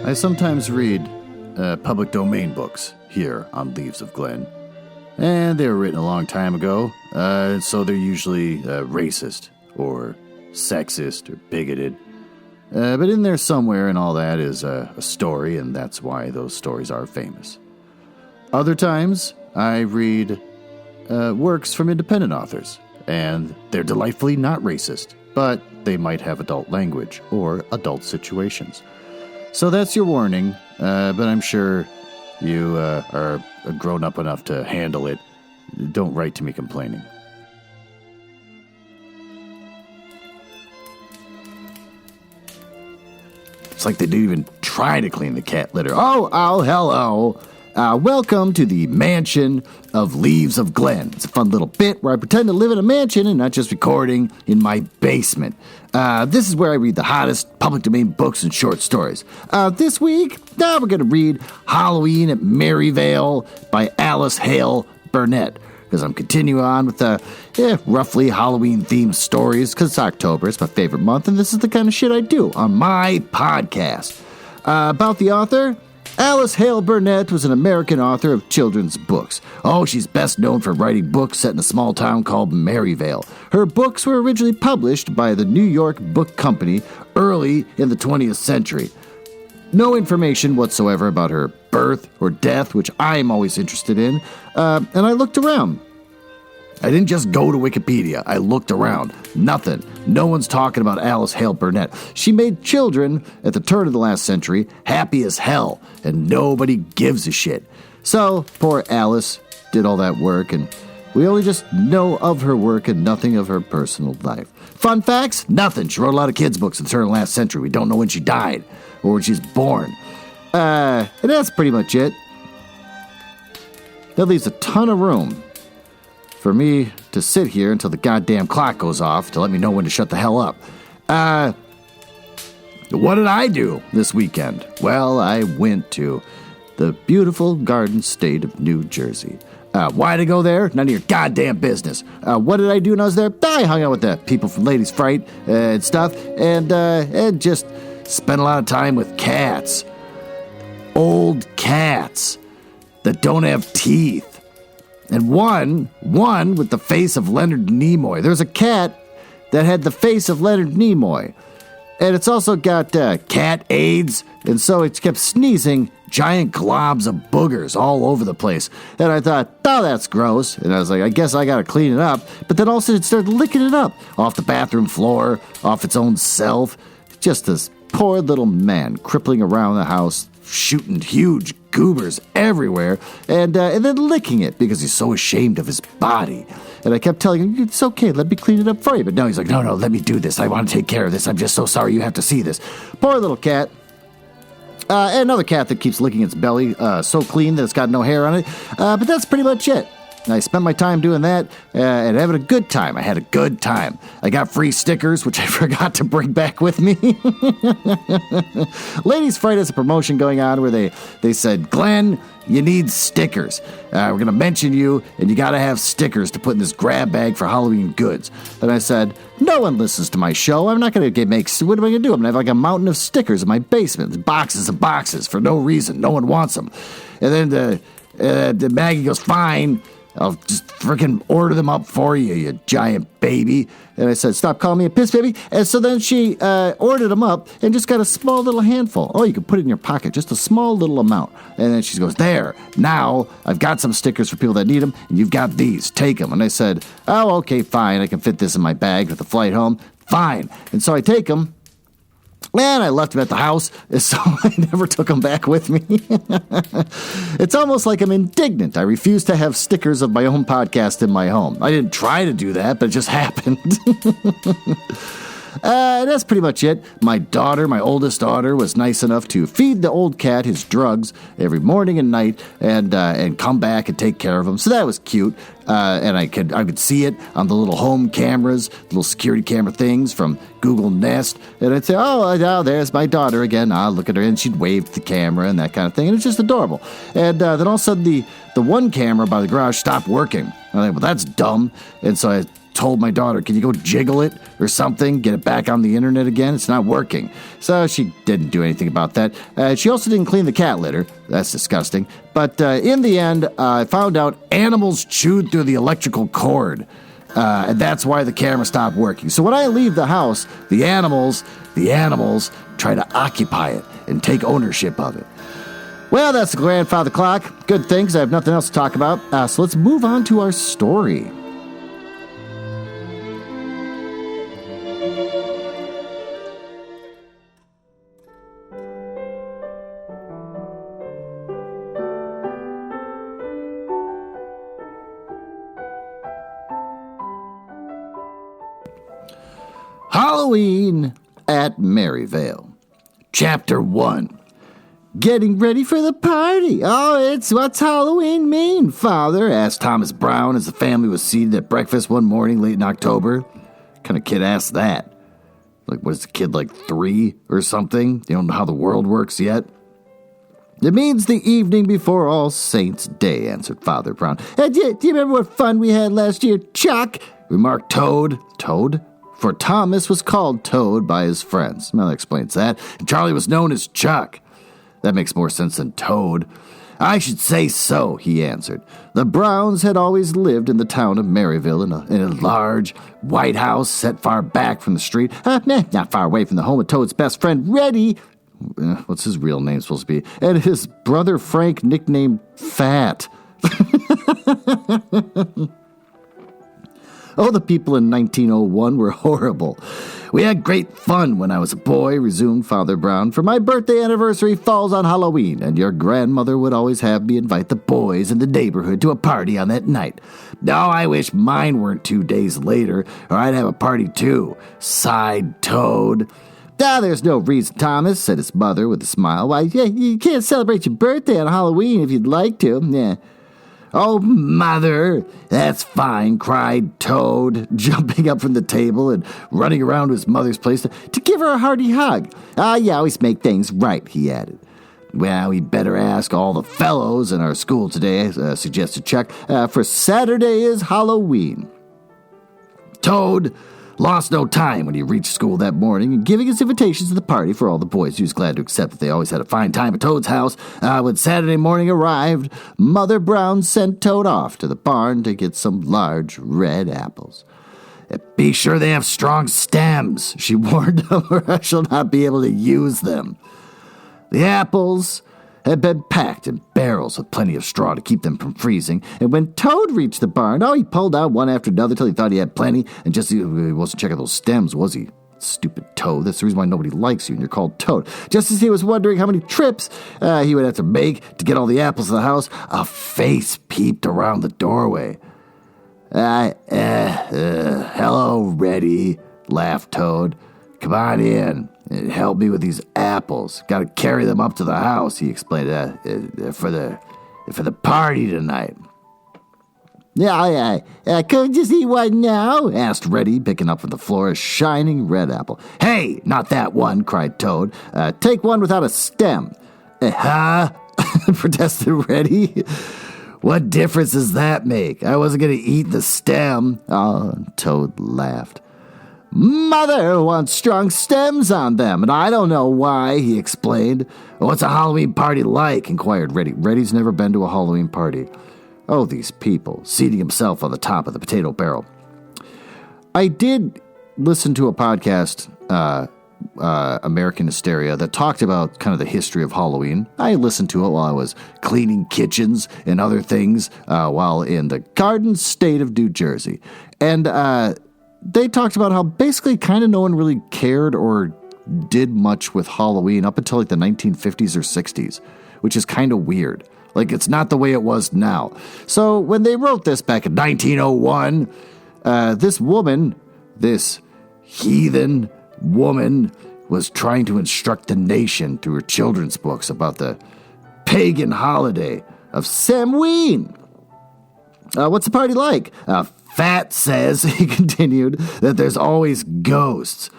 I sometimes read public domain books here on Leaves of Glen, and they were written a long time ago, so they're usually racist or sexist or bigoted. But in there somewhere and all that is a story, and that's why those stories are famous. Other times, I read works from independent authors, and they're delightfully not racist, but they might have adult language or adult situations. So that's your warning, but I'm sure you are grown up enough to handle it. Don't write to me complaining. It's like they didn't even try to clean the cat litter. Oh, hello. Welcome to the mansion of Leaves of Glen. It's a fun little bit where I pretend to live in a mansion and not just recording in my basement. This is where I read the hottest public domain books and short stories. This week, we're going to read Hallowe'en at Merryvale by Hale, Burnett. Because I'm continuing on with roughly Halloween-themed stories, because it's October, it's my favorite month, and this is the kind of shit I do on my podcast. About the author, Hale Burnett was an American author of children's books. Oh, she's best known for writing books set in a small town called Merryvale. Her books were originally published by the New York Book Company early in the 20th century. No information whatsoever about her birth or death, which I'm always interested in, and I looked around. I didn't just go to Wikipedia. I looked around. Nothing. No one's talking about Hale Burnett. She made children at the turn of the last century happy as hell, and nobody gives a shit. So, poor Alice did all that work, and we only just know of her work and nothing of her personal life. Fun facts? Nothing. She wrote a lot of kids' books at the turn of the last century. We don't know when she died or when she's born. And that's pretty much it. That leaves a ton of room for me to sit here until the goddamn clock goes off to let me know when to shut the hell up. What did I do this weekend? Well, I went to the beautiful Garden State of New Jersey. Why'd I go there? None of your goddamn business. What did I do when I was there? I hung out with the people from Ladies Fright and stuff, and just spent a lot of time with cats. Old cats that don't have teeth. And one with the face of Leonard Nimoy. There's a cat that had the face of Leonard Nimoy. And it's also got cat AIDS, and so it kept sneezing giant globs of boogers all over the place. And I thought, oh, that's gross. And I was like, I guess I gotta clean it up. But then all of a sudden it started licking it up off the bathroom floor, off its own self. Just this poor little man crippling around the house, shooting huge goobers everywhere, and then licking it because he's so ashamed of his body. And I kept telling him, it's okay, let me clean it up for you. But no, he's like, no, let me do this. I want to take care of this. I'm just so sorry you have to see this. Poor little cat. And another cat that keeps licking its belly so clean that it's got no hair on it. But that's pretty much it. I spent my time doing that and having a good time. I had a good time. I got free stickers, which I forgot to bring back with me. Ladies Fright has a promotion going on where they said, Glenn, you need stickers. We're going to mention you, and you got to have stickers to put in this grab bag for Halloween goods. And I said, no one listens to my show. I'm not going to what am I going to do? I'm going to have like a mountain of stickers in my basement. Boxes and boxes for no reason. No one wants them. And then the Maggie goes, fine. I'll just freaking order them up for you, you giant baby. And I said, stop calling me a piss baby. And so then she ordered them up and just got a small little handful. Oh, you can put it in your pocket, just a small little amount. And then she goes, there, now I've got some stickers for people that need them, and you've got these, take them. And I said, oh, okay, fine, I can fit this in my bag for the flight home. Fine. And so I take them. And I left him at the house, so I never took him back with me. It's almost like I'm indignant. I refuse to have stickers of my own podcast in my home. I didn't try to do that, but it just happened. That's pretty much it. My oldest daughter, was nice enough to feed the old cat his drugs every morning and night, and come back and take care of him. So that was cute. And I could see it on the little home cameras, little security camera things from Google Nest. And I'd say, oh, there's my daughter again. I'll look at her, and she'd wave to the camera and that kind of thing. And it's just adorable. And then all of a sudden, the one camera by the garage stopped working. And I thought, well, that's dumb. And so I told my daughter, can you go jiggle it or something? Get it back on the internet again? It's not working. So she didn't do anything about that. She also didn't clean the cat litter. That's disgusting. But in the end, I found out animals chewed through the electrical cord. And that's why the camera stopped working. So when I leave the house, the animals try to occupy it and take ownership of it. Well, that's the grandfather clock. Good thing, 'cause I have nothing else to talk about. So let's move on to our story. Halloween at Merryvale. Chapter 1. Getting ready for the party. Oh, what's Halloween mean, Father? Asked Thomas Brown as the family was seated at breakfast one morning late in October. What kind of kid asked that? Like, what is the kid, like 3 or something? You don't know how the world works yet? It means the evening before All Saints' Day, answered Father Brown. Do you remember what fun we had last year, Chuck? Remarked Toad. Toad? For Thomas was called Toad by his friends. Well, that explains that. And Charlie was known as Chuck. That makes more sense than Toad. I should say so, he answered. The Browns had always lived in the town of Merryvale in a large white house set far back from the street. Not far away from the home of Toad's best friend, Reddy. What's his real name supposed to be? And his brother Frank, nicknamed Fat. Oh, the people in 1901 were horrible. We had great fun when I was a boy, resumed Father Brown. For my birthday anniversary falls on Halloween, and your grandmother would always have me invite the boys in the neighborhood to a party on that night. Now I wish mine weren't 2 days later, or I'd have a party too, sighed Toad. There's no reason, Thomas, said his mother with a smile. Why, you can't celebrate your birthday on Halloween if you'd like to. Yeah. Oh, Mother, that's fine, cried Toad, jumping up from the table and running around to his mother's place to give her a hearty hug. You always make things right, he added. Well, we'd better ask all the fellows in our school today, suggested Chuck, for Saturday is Halloween. Toad lost no time when he reached school that morning and giving his invitations to the party for all the boys. He was glad to accept that they always had a fine time at Toad's house. When Saturday morning arrived, Mother Brown sent Toad off to the barn to get some large red apples. Be sure they have strong stems, she warned him, or I shall not be able to use them. The apples had been packed in barrels with plenty of straw to keep them from freezing, and when Toad reached the barn, he pulled out one after another till he thought he had plenty, and just he wasn't checking those stems, was he? Stupid Toad. That's the reason why nobody likes you and you're called Toad. Just as he was wondering how many trips he would have to make to get all the apples in the house, a face peeped around the doorway. Hello, Reddy, laughed Toad. Come on in and help me with these apples. Got to carry them up to the house, he explained, for the party tonight. Could you see one now? Asked Reddy, picking up from the floor a shining red apple. Hey, not that one, cried Toad. Take one without a stem. Protested Reddy. What difference does that make? I wasn't going to eat the stem. Oh, Toad laughed. Mother wants strong stems on them, and I don't know why, he explained. What's a Halloween party like? Inquired Reddy. Reddy's never been to a Halloween party. Oh, these people, seating himself on the top of the potato barrel. I did listen to a podcast, American Hysteria, that talked about kind of the history of Halloween. I listened to it while I was cleaning kitchens and other things while in the Garden State of New Jersey. And they talked about how basically kind of no one really cared or did much with Halloween up until like the 1950s or 60s, which is kind of weird. Like, it's not the way it was now. So when they wrote this back in 1901, this woman, this heathen woman, was trying to instruct the nation through her children's books about the pagan holiday of Samhain. What's the party like? Fat says, he continued, that there's always ghosts.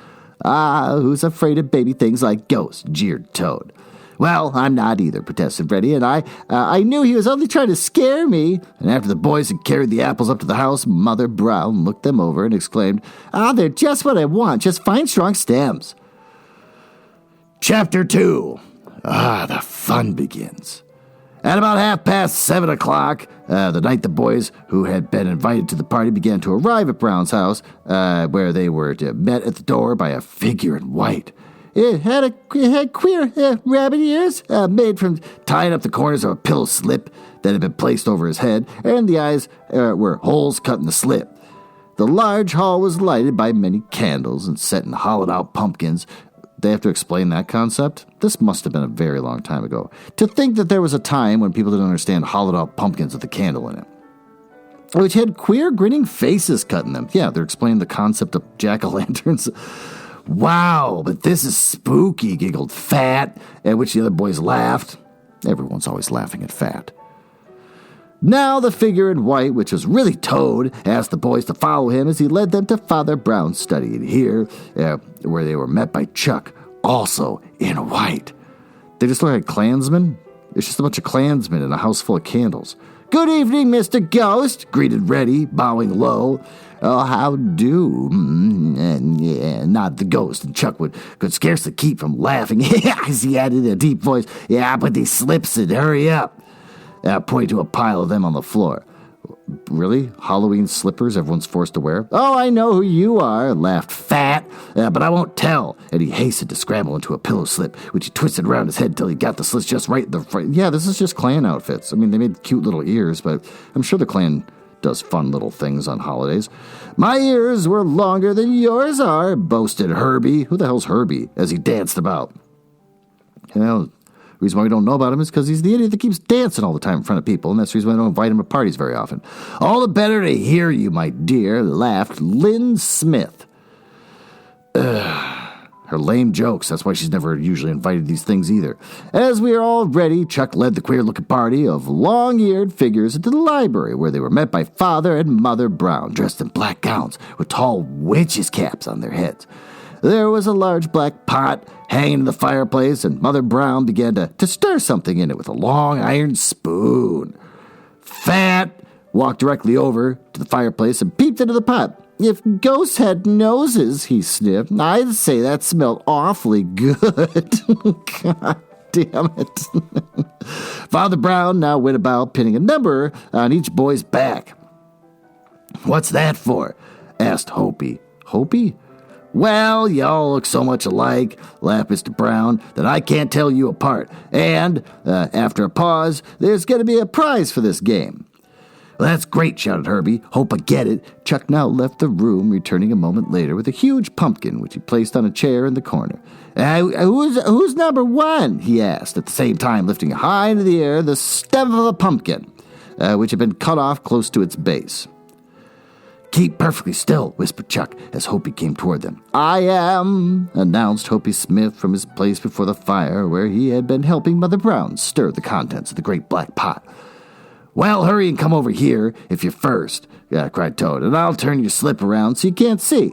Who's afraid of baby things like ghosts? Jeered Toad. Well, I'm not either, protested Reddy, and I knew he was only trying to scare me. And after the boys had carried the apples up to the house, Mother Brown looked them over and exclaimed, they're just what I want, just fine, strong stems. Chapter 2. The fun begins. At about 7:30, the night the boys who had been invited to the party began to arrive at Brown's house, where they were met at the door by a figure in white. It had queer rabbit ears made from tying up the corners of a pillow slip that had been placed over his head, and the eyes were holes cut in the slip. The large hall was lighted by many candles and set in hollowed-out pumpkins. They have to explain that concept? This must have been a very long time ago. To think that there was a time when people didn't understand hollowed-out pumpkins with a candle in it, which had queer grinning faces cut in them. Yeah, they're explaining the concept of jack-o'-lanterns. Wow, but this is spooky, giggled Fat, at which the other boys laughed. Everyone's always laughing at Fat. Now the figure in white, which was really Toad, asked the boys to follow him as he led them to Father Brown's study. And here, where they were met by Chuck, also in white. They just look like Klansmen. It's just a bunch of Klansmen in a house full of candles. Good evening, Mr. Ghost, greeted Reddy, bowing low. Oh, how do? Nodded the ghost, and Chuck could scarcely keep from laughing as he added in a deep voice, but these slips and hurry up. Pointing to a pile of them on the floor. Really? Halloween slippers everyone's forced to wear? Oh, I know who you are, laughed Fat, but I won't tell. And he hastened to scramble into a pillow slip, which he twisted around his head till he got the slits just right in the front. Yeah, this is just Klan outfits. I mean, they made cute little ears, but I'm sure the Klan does fun little things on holidays. My ears were longer than yours are, boasted Herbie. Who the hell's Herbie? As he danced about. The reason why we don't know about him is because he's the idiot that keeps dancing all the time in front of people, and that's the reason why I don't invite him to parties very often. All the better to hear you, my dear, laughed Lynn Smith. Her lame jokes, that's why she's never usually invited these things either. As we are all ready, Chuck led the queer-looking party of long-eared figures into the library, where they were met by Father and Mother Brown, dressed in black gowns with tall witches' caps on their heads. There was a large black pot hanging in the fireplace, and Mother Brown began to stir something in it with a long iron spoon. Fat walked directly over to the fireplace and peeped into the pot. If ghosts had noses, he sniffed, I'd say that smelled awfully good. God damn it. Father Brown now went about pinning a number on each boy's back. What's that for? Asked Hopi. Hopi? Well, y'all look so much alike, laughed Mr. Brown, that I can't tell you apart. And, after a pause, there's going to be a prize for this game. Well, that's great, shouted Herbie. Hope I get it. Chuck now left the room, returning a moment later with a huge pumpkin, which he placed on a chair in the corner. Who's number one? He asked, at the same time lifting high into the air the stem of a pumpkin, which had been cut off close to its base. Keep perfectly still, whispered Chuck as Hopi came toward them. I am, announced Hopi Smith from his place before the fire, where he had been helping Mother Brown stir the contents of the great black pot. Well, hurry and come over here, if you're first, cried Toad, and I'll turn your slip around so you can't see.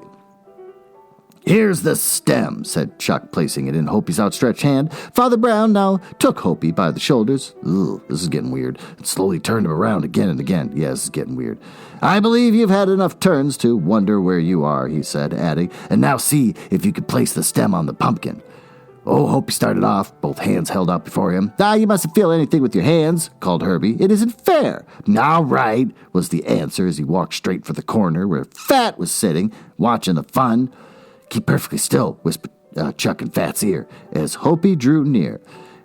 Here's the stem, said Chuck, placing it in Hopi's outstretched hand. Father Brown now took Hopi by the shoulders. Ugh, this is getting weird. And slowly turned him around again and again. Yeah, this is getting weird. I believe you've had enough turns to wonder where you are, he said, adding, and now see if you could place the stem on the pumpkin. Oh, Hopi started off, both hands held out before him. You mustn't feel anything with your hands, called Herbie. It isn't fair. All right, was the answer as he walked straight for the corner where Fat was sitting, watching the fun. Keep perfectly still, whispered Chuck in Fat's ear, as Hopi drew near.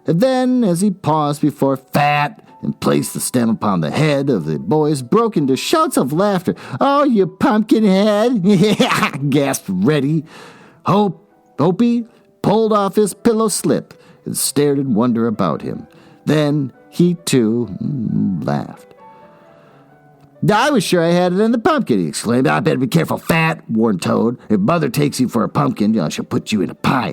And then, as he paused before Fat and placed the stem upon the head of the boys, broke into shouts of laughter. Oh, you pumpkin head! gasped Reddy. Hopi pulled off his pillow slip and stared in wonder about him. Then he, too, laughed. I was sure I had it in the pumpkin, he exclaimed. I better be careful, Fat, warned Toad. If Mother takes you for a pumpkin, she'll put you in a pie.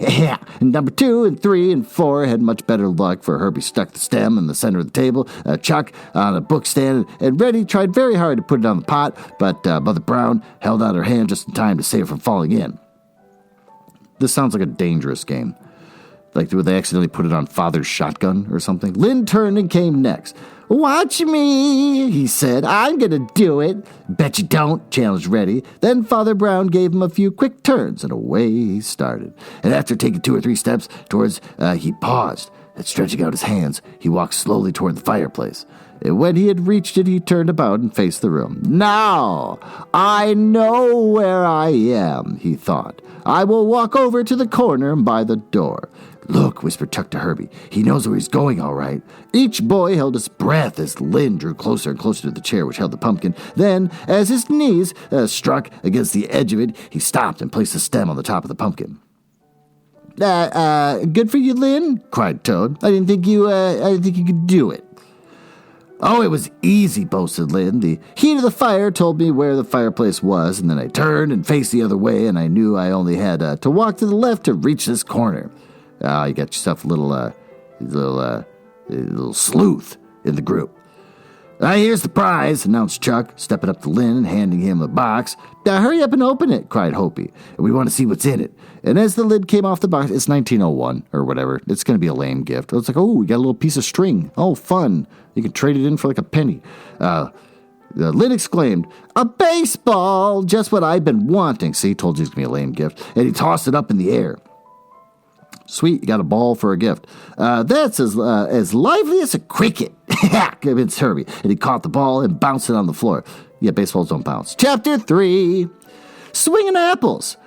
And number 2 and 3 and 4 had much better luck, for Herbie stuck the stem in the center of the table, Chuck on a book stand, and Reddy tried very hard to put it on the pot, but Mother Brown held out her hand just in time to save her from falling in. This sounds like a dangerous game. Like, would they accidentally put it on Father's shotgun or something? Lynn turned and came next. "Watch me," he said. "I'm going to do it." "Bet you don't," challenged Reddy. Then Father Brown gave him a few quick turns, and away he started. And after taking 2 or 3 steps towards, he paused, and stretching out his hands, he walked slowly toward the fireplace. And when he had reached it, he turned about and faced the room. "Now, I know where I am," he thought. "I will walk over to the corner by the door." "Look," whispered Chuck to Herbie. "He knows where he's going, all right." Each boy held his breath as Lynn drew closer and closer to the chair which held the pumpkin. Then, as his knees struck against the edge of it, he stopped and placed the stem on the top of the pumpkin. Good for you, Lynn," cried Toad. I didn't think you could do it." "Oh, it was easy," boasted Lynn. "The heat of the fire told me where the fireplace was, and then I turned and faced the other way, and I knew I only had to walk to the left to reach this corner." You got yourself a little sleuth in the group. "Here's the prize," announced Chuck, stepping up to Lynn and handing him a box. "Hurry up and open it," cried Hopi. "We want to see what's in it." And as the lid came off the box, it's 1901 or whatever. It's going to be a lame gift. It's like, oh, we got a little piece of string. Oh, fun. You can trade it in for like a penny. Lynn exclaimed, "A baseball! Just what I've been wanting." See, told you it's going to be a lame gift. And he tossed it up in the air. "Sweet, you got a ball for a gift." "That's as lively as a cricket," convinced Herbie, and he caught the ball and bounced it on the floor. Yeah, baseballs don't bounce. Chapter 3, Swinging Apples.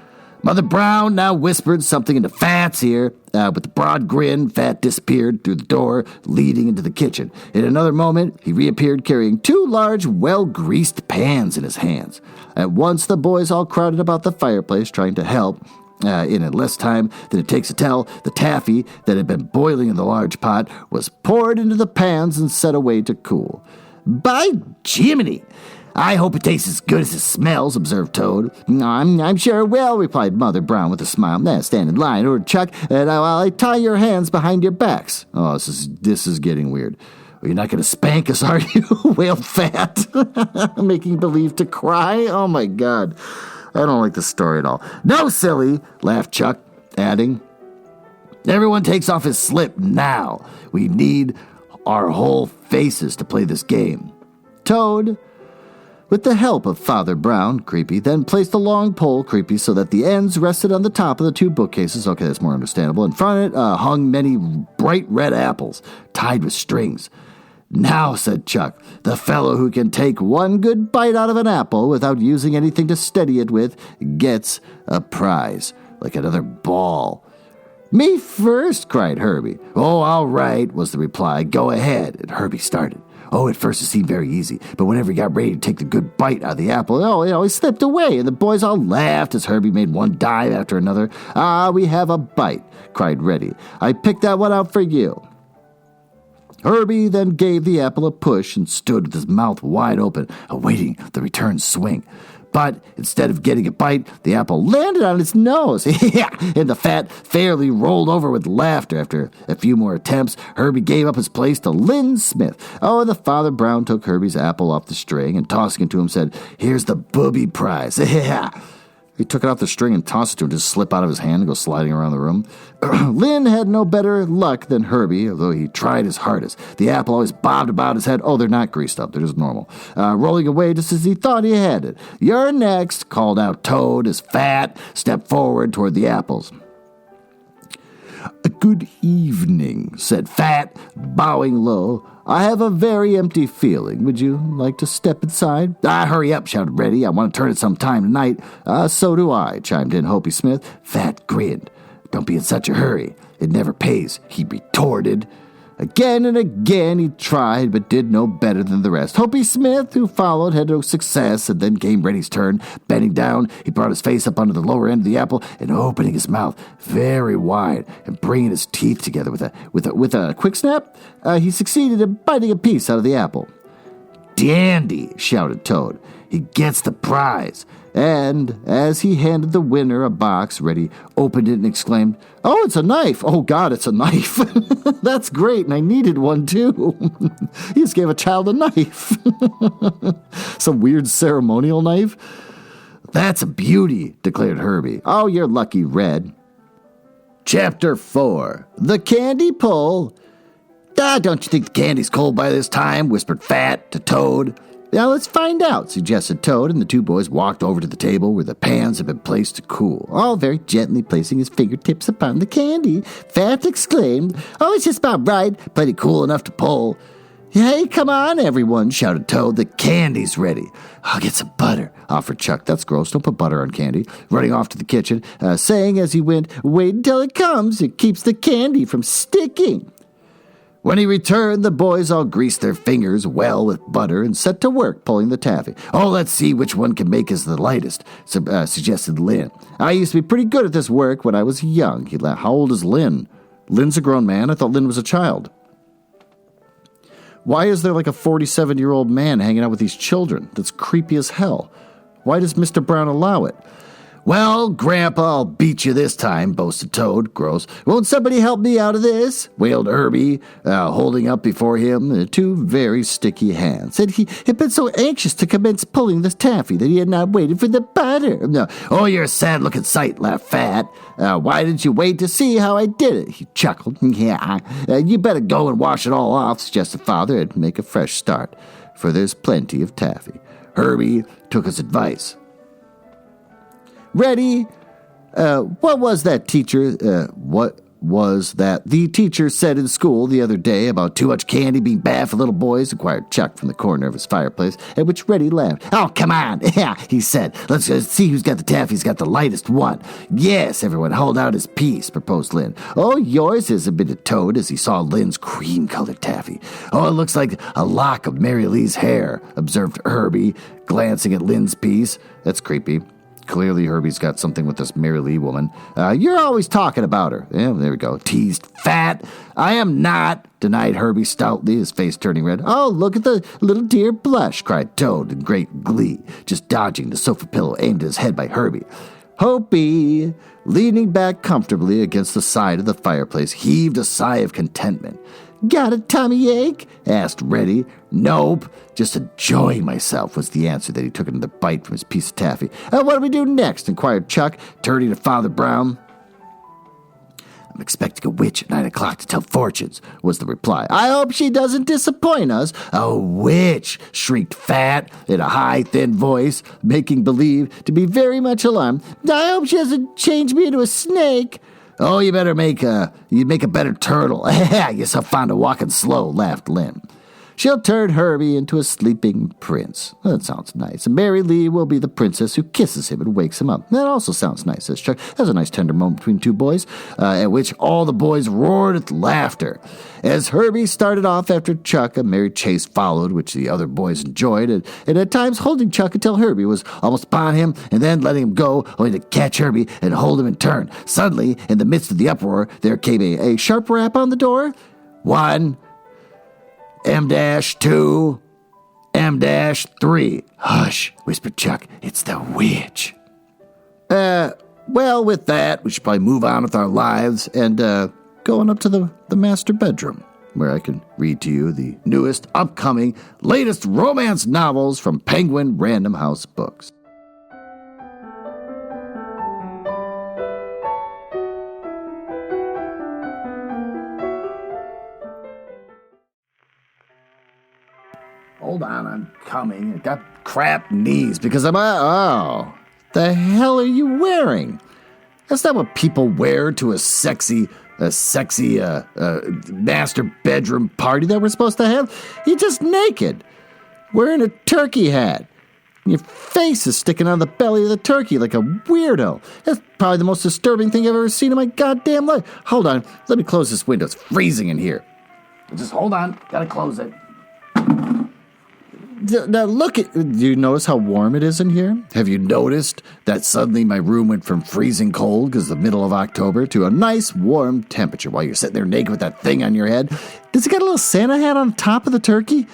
Mother Brown now whispered something into Fat's ear. With a broad grin, Fat disappeared through the door leading into the kitchen. In another moment, he reappeared carrying 2 large, well-greased pans in his hands. At once, the boys all crowded about the fireplace trying to help. In less time than it takes to tell, the taffy that had been boiling in the large pot was poured into the pans and set away to cool. "By Jiminy! I hope it tastes as good as it smells," observed Toad. I'm sure it will," replied Mother Brown with a smile. "Stand in line," ordered Chuck, "and I'll tie your hands behind your backs." "Oh, this is getting weird." "Well, you're not going to spank us, are you?" wailed Fat, making believe to cry. Oh, my God. I don't like the story at all. "No, silly," laughed Chuck, adding, "Everyone takes off his slip now. We need our whole faces to play this game." Toad, with the help of Father Brown, creepy, then placed a long pole, creepy, so that the ends rested on the top of the 2 bookcases. Okay, that's more understandable. In front of it hung many bright red apples, tied with strings. "Now," said Chuck, "the fellow who can take one good bite out of an apple without using anything to steady it with gets a prize, like another ball." "Me first," cried Herbie. "Oh, all right," was the reply. "Go ahead." And Herbie started. At first it seemed very easy, but whenever he got ready to take the good bite out of the apple, he slipped away, and the boys all laughed as Herbie made one dive after another. "We have a bite," cried Reddy. "I picked that one out for you." Herbie then gave the apple a push and stood with his mouth wide open, awaiting the return swing. But instead of getting a bite, the apple landed on his nose. And the Fat fairly rolled over with laughter. After a few more attempts, Herbie gave up his place to Lynn Smith. And the Father Brown took Herbie's apple off the string and, tossing it to him, said, "Here's the booby prize." He took it off the string and tossed it to him, just slip out of his hand and go sliding around the room. Lynn had no better luck than Herbie, although he tried his hardest. The apple always bobbed about his head. They're not greased up. They're just normal. Rolling away just as he thought he had it. "You're next," called out Toad as Fat stepped forward toward the apples. "Good evening," said Fat, bowing low. "I have a very empty feeling. Would you like to step inside?" "Hurry up," shouted Reddy. "I want to turn it sometime tonight." So do I," chimed in Hopi Smith. Fat grinned. "Don't be in such a hurry. It never pays," he retorted. Again and again he tried, but did no better than the rest. Hopi Smith, who followed, had no success, and then came Reddy's turn. Bending down, he brought his face up under the lower end of the apple, and opening his mouth very wide and bringing his teeth together with a quick snap, he succeeded in biting a piece out of the apple. "Dandy!" shouted Toad. "He gets the prize." And as he handed the winner a box, Reddy opened it and exclaimed, "Oh, it's a knife! Oh, God, it's a knife! That's great, and I needed one, too." He just gave a child a knife. Some weird ceremonial knife. "That's a beauty," declared Herbie. "Oh, you're lucky, Red." Chapter 4, The Candy Pull. Don't you think the candy's cold by this time? Whispered Fat to Toad. Now let's find out, suggested Toad, and the two boys walked over to the table where the pans had been placed to cool, all very gently placing his fingertips upon the candy. Fat exclaimed, "Oh, it's just about right, plenty cool enough to pull." "Hey, come on, everyone," shouted Toad. "The candy's ready." "I'll get some butter," offered Chuck. "That's gross. Don't put butter on candy." Running off to the kitchen, saying as he went, "Wait until it comes. It keeps the candy from sticking." When he returned, the boys all greased their fingers well with butter and set to work pulling the taffy. "Oh, let's see which one can make us the lightest," suggested Lynn. "I used to be pretty good at this work when I was young." He laughed. "How old is Lynn?" "Lynn's a grown man. I thought Lynn was a child." "Why is there like a 47-year-old man hanging out with these children? That's creepy as hell. Why does Mr. Brown allow it?" "Well, Grandpa, I'll beat you this time," boasted Toad. Gross. "Won't somebody help me out of this?" wailed Herbie, holding up before him two very sticky hands. Said he had been so anxious to commence pulling the taffy that he had not waited for the butter. "No. Oh, you're a sad-looking sight," laughed Fat. "Why didn't you wait to see how I did it?" He chuckled. "Yeah, you better go and wash it all off," suggested Father, "and make a fresh start, for there's plenty of taffy." Herbie took his advice. "Ready? What was that the teacher said in school the other day about too much candy being bad for little boys?" inquired Chuck from the corner of his fireplace, at which Reddy laughed. "Oh, come on," yeah, he said. "Let's see who's got the taffy. He's got the lightest one." "Yes, everyone hold out his piece," proposed Lynn. "Oh, yours is," admitted Toad as he saw Lynn's cream-colored taffy. "Oh, it looks like a lock of Mary Lee's hair," observed Herbie, glancing at Lynn's piece. "That's creepy. Clearly Herbie's got something with this Mary Lee woman. You're always talking about her." "Yeah, there we go," teased Fat. "I am not," denied Herbie stoutly, his face turning red. "Oh, look at the little dear blush," cried Toad in great glee, just dodging the sofa pillow aimed at his head by Herbie. Hopi, leaning back comfortably against the side of the fireplace, heaved a sigh of contentment. "Got a tummy ache?" asked Reddy. "Nope, just enjoying myself," was the answer that he took another bite from his piece of taffy. "What do we do next?" inquired Chuck, turning to Father Brown. "I'm expecting a witch at 9 o'clock to tell fortunes," was the reply. "I hope she doesn't disappoint us." "A witch!" shrieked Fat in a high, thin voice, making believe to be very much alarmed. "I hope she doesn't change me into a snake." "Oh, you'd make a better turtle." "You're so fond of walking slow," laughed Lynn. "She'll turn Herbie into a sleeping prince." "That sounds nice. And Mary Lee will be the princess who kisses him and wakes him up." "That also sounds nice," says Chuck. "That's a nice tender moment between two boys," at which all the boys roared with laughter. As Herbie started off after Chuck, a merry chase followed, which the other boys enjoyed, and at times holding Chuck until Herbie was almost upon him, and then letting him go, only to catch Herbie and hold him in turn. Suddenly, in the midst of the uproar, there came a sharp rap on the door. 1, M-2, M-3. "Hush," whispered Chuck. "It's the witch." Well, with that, we should probably move on with our lives and go on up to the master bedroom, where I can read to you the newest, upcoming, latest romance novels from Penguin Random House Books. Hold on, I'm coming. I got crap knees because I'm... Oh, the hell are you wearing? That's not what people wear to a sexy master bedroom party that we're supposed to have. You're just naked, wearing a turkey hat. Your face is sticking on the belly of the turkey like a weirdo. That's probably the most disturbing thing I've ever seen in my goddamn life. Hold on, let me close this window. It's freezing in here. Just hold on, gotta close it. Now look do you notice how warm it is in here? Have you noticed that suddenly my room went from freezing cold because it's the middle of October to a nice warm temperature while you're sitting there naked with that thing on your head? Does it got a little Santa hat on top of the turkey?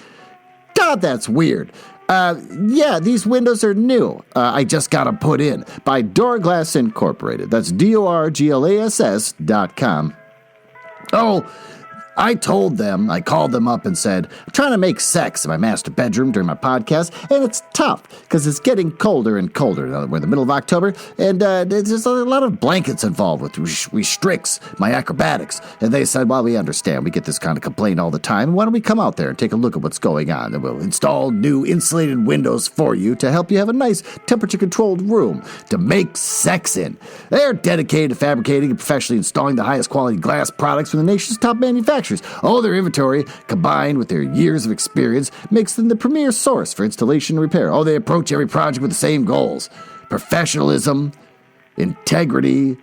God, that's weird. Yeah, these windows are new. I just got them put in by Doorglass Incorporated. That's DORGLASS.com. Oh, I called them up and said, I'm trying to make sex in my master bedroom during my podcast, and it's tough because it's getting colder and colder. We're in the middle of October, and there's a lot of blankets involved, which restricts my acrobatics. And they said, well, we understand. We get this kind of complaint all the time. Why don't we come out there and take a look at what's going on? And we'll install new insulated windows for you to help you have a nice temperature-controlled room to make sex in. They're dedicated to fabricating and professionally installing the highest quality glass products from the nation's top manufacturers. All their inventory, combined with their years of experience, makes them the premier source for installation and repair. They approach every project with the same goals: professionalism, integrity,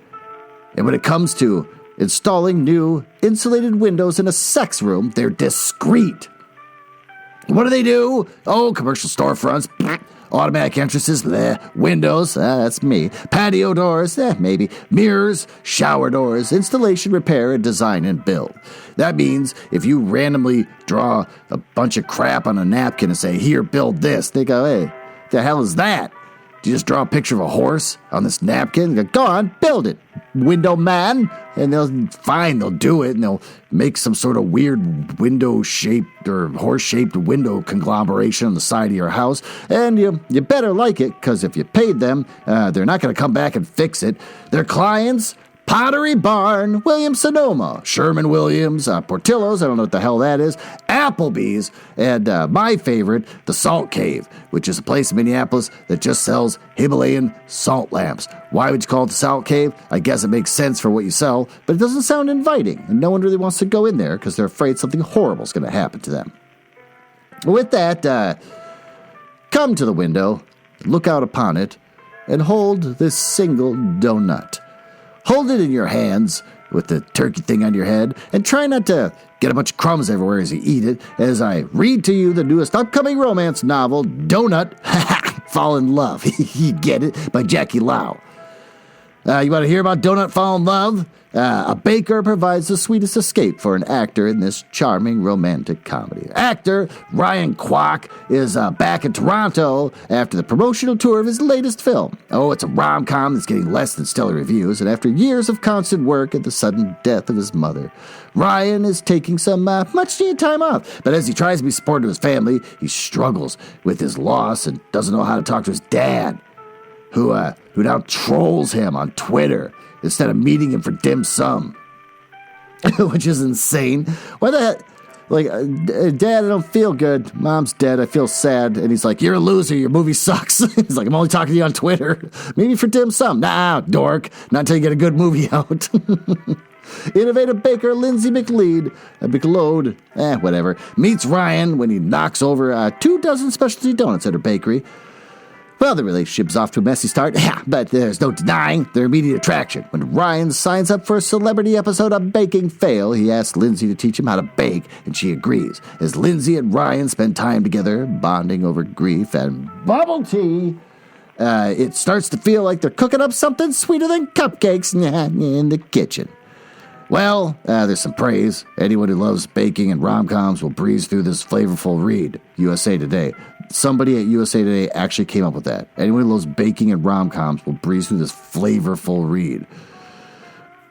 and when it comes to installing new insulated windows in a sex room, they're discreet. What do? Commercial storefronts, automatic entrances, windows, that's me. Patio doors, maybe. Mirrors, shower doors, installation, repair, and design and build. That means if you randomly draw a bunch of crap on a napkin and say, here, build this, they go, hey, the hell is that? Do you just draw a picture of a horse on this napkin? They go on, build it, window man. And they'll do it, and they'll make some sort of weird window-shaped or horse-shaped window conglomeration on the side of your house. And you better like it, because if you paid them, they're not going to come back and fix it. Their clients: Pottery Barn, Williams-Sonoma, Sherman-Williams, Portillo's, I don't know what the hell that is, Applebee's, and my favorite, the Salt Cave, which is a place in Minneapolis that just sells Himalayan salt lamps. Why would you call it the Salt Cave? I guess it makes sense for what you sell, but it doesn't sound inviting, and no one really wants to go in there because they're afraid something horrible is going to happen to them. With that, come to the window, look out upon it, and hold this single donut. Hold it in your hands with the turkey thing on your head, and try not to get a bunch of crumbs everywhere as you eat it, as I read to you the newest upcoming romance novel, Donut, Fall in Love, you get it, by Jackie Lau. You want to hear about Donut Fall in Love? A baker provides the sweetest escape for an actor in this charming romantic comedy. Actor Ryan Kwok is back in Toronto after the promotional tour of his latest film. It's a rom-com that's getting less than stellar reviews, and after years of constant work and the sudden death of his mother, Ryan is taking some much-needed time off. But as he tries to be supportive of his family, he struggles with his loss and doesn't know how to talk to his dad, who now trolls him on Twitter instead of meeting him for dim sum, which is insane. Why the heck? Like, Dad, I don't feel good. Mom's dead. I feel sad. And he's like, you're a loser. Your movie sucks. He's like, I'm only talking to you on Twitter. Maybe for dim sum. Nah, dork. Not until you get a good movie out. Innovative baker Lindsay McLeod, whatever, meets Ryan when he knocks over 24 specialty donuts at her bakery. Well, the relationship's off to a messy start, but there's no denying their immediate attraction. When Ryan signs up for a celebrity episode of Baking Fail, he asks Lindsay to teach him how to bake, and she agrees. As Lindsay and Ryan spend time together, bonding over grief and bubble tea, it starts to feel like they're cooking up something sweeter than cupcakes in the kitchen. Well, there's some praise. Anyone who loves baking and rom-coms will breeze through this flavorful read. USA Today. Somebody at USA Today actually came up with that. Anyone who loves baking and rom-coms will breeze through this flavorful read.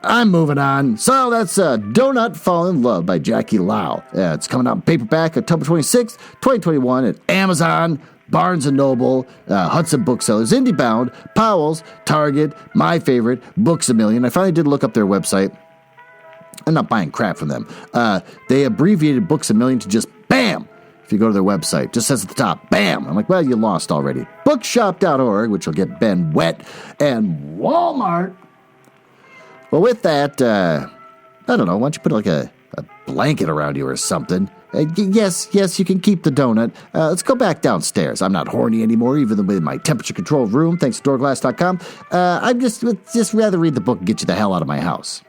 I'm moving on. So that's Donut Fall in Love by Jackie Lau. It's coming out in paperback October 26th, 2021 at Amazon, Barnes & Noble, Hudson Booksellers, IndieBound, Powell's, Target, my favorite, Books A Million. I finally did look up their website. I'm not buying crap from them. They abbreviated Books A Million to just BAM! If you go to their website, just says at the top, BAM! I'm like, well, you lost already. Bookshop.org, which will get Ben wet, and Walmart. Well, with that, I don't know, why don't you put like a blanket around you or something? Yes, you can keep the donut. Let's go back downstairs. I'm not horny anymore, even with my temperature-controlled room, thanks to doorglass.com. I'd just rather read the book and get you the hell out of my house.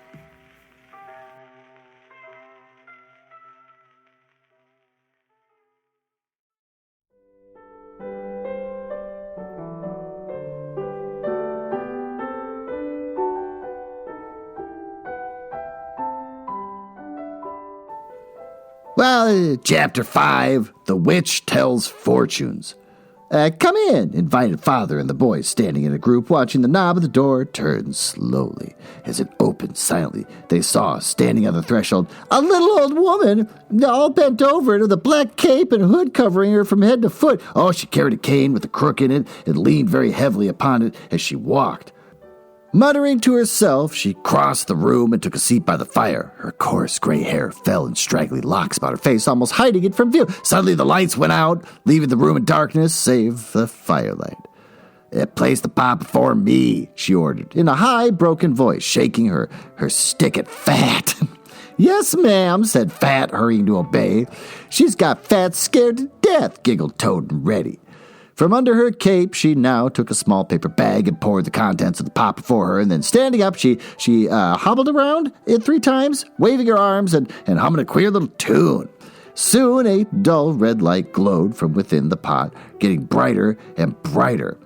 Well, Chapter 5, The Witch Tells Fortunes. Come in, invited Father and the boys standing in a group watching the knob of the door turn slowly. As it opened silently, they saw, standing on the threshold, a little old woman, all bent over with a black cape and hood covering her from head to foot. Oh, she carried a cane with a crook in it and leaned very heavily upon it as she walked. Muttering to herself, she crossed the room and took a seat by the fire. Her coarse gray hair fell in straggly locks about her face, almost hiding it from view. Suddenly the lights went out, leaving the room in darkness save the firelight. Place the pot before me, she ordered, in a high, broken voice, shaking her stick at Fat. Yes, ma'am, said Fat, hurrying to obey. She's got Fat scared to death, giggled Toad and Reddy. From under her cape, she now took a small paper bag and poured the contents of the pot before her, and then standing up, she hobbled around it 3 times, waving her arms and humming a queer little tune. Soon a dull red light glowed from within the pot, getting brighter and brighter.